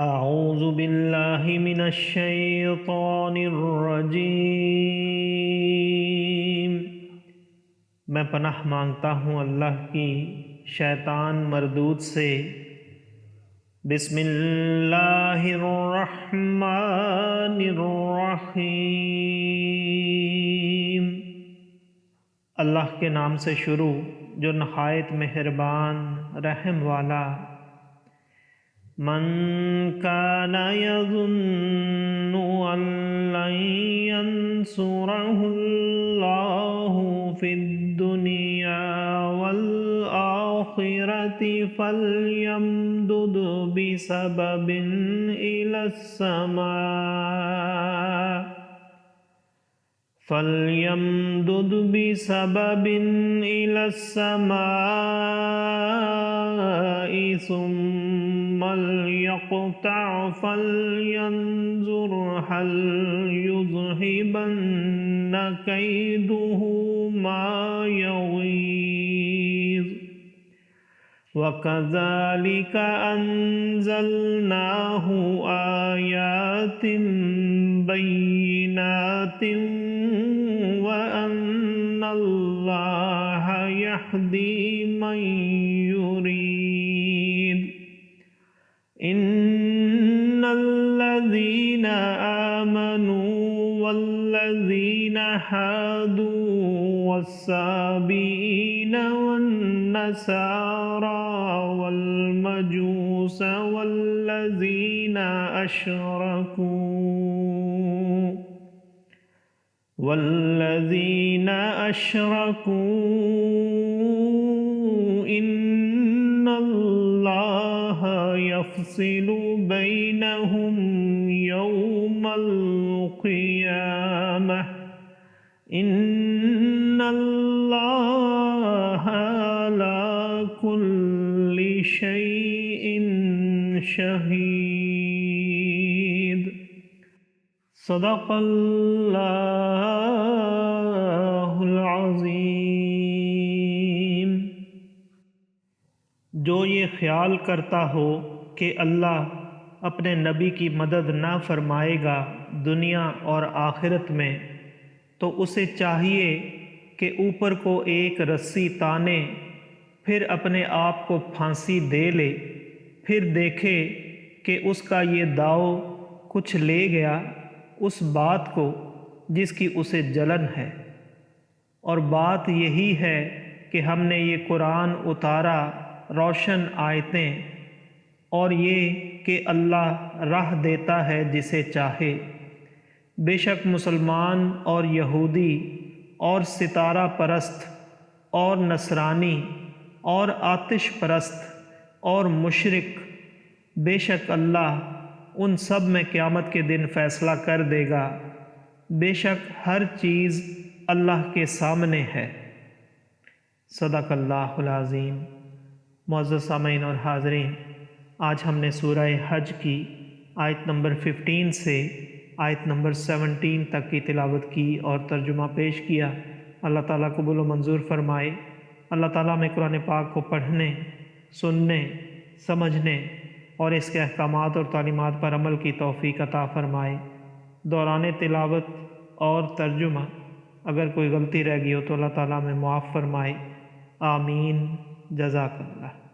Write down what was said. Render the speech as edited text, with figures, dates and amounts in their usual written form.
اعوذ باللہ من الشیطان الرجیم۔ میں پناہ مانگتا ہوں اللہ کی شیطان مردود سے۔ بسم اللہ الرحمن الرحیم۔ اللہ کے نام سے شروع جو نہایت مہربان رحم والا۔ من کان یظن ان لن ینصرہ اللہ فی الدنیا والآخرۃ فلیمدد بسبب الی السماء ثم ليقطع فلينظر هل يذهبن كيده ما يغيظ وكذلك أنزلناه آيات بينات وأن الله يهدي من يريد إن الذين آمنوا والذين هادوا والسابئين والنصارى والمجوس والذين أشركوا إن الله يفصل بينهم يوم القيامة إن الله على كل شيء شهيد۔ صدق اللہ العظیم۔ جو یہ خیال کرتا ہو کہ اللہ اپنے نبی کی مدد نہ فرمائے گا دنیا اور آخرت میں، تو اسے چاہیے کہ اوپر کو ایک رسی تانے، پھر اپنے آپ کو پھانسی دے لے، پھر دیکھے کہ اس کا یہ داؤ کچھ لے گیا اس بات کو جس کی اسے جلن ہے۔ اور بات یہی ہے کہ ہم نے یہ قرآن اتارا روشن آیتیں، اور یہ کہ اللہ راہ دیتا ہے جسے چاہے۔ بے شک مسلمان اور یہودی اور ستارہ پرست اور نصرانی اور آتش پرست اور مشرک، بے شک اللہ ان سب میں قیامت کے دن فیصلہ کر دے گا۔ بے شک ہر چیز اللہ کے سامنے ہے۔ صدق اللہ العظیم۔ معزز سامعین اور حاضرین، آج ہم نے سورہ حج کی آیت نمبر 15 سے آیت نمبر 17 تک کی تلاوت کی اور ترجمہ پیش کیا۔ اللہ تعالیٰ قبول و منظور فرمائے۔ اللہ تعالیٰ میں قرآن پاک کو پڑھنے، سننے، سمجھنے اور اس کے احکامات اور تعلیمات پر عمل کی توفیق عطا فرمائے۔ دوران تلاوت اور ترجمہ اگر کوئی غلطی رہ گئی ہو تو اللہ تعالیٰ میں معاف فرمائے۔ آمین۔ جزاک اللہ۔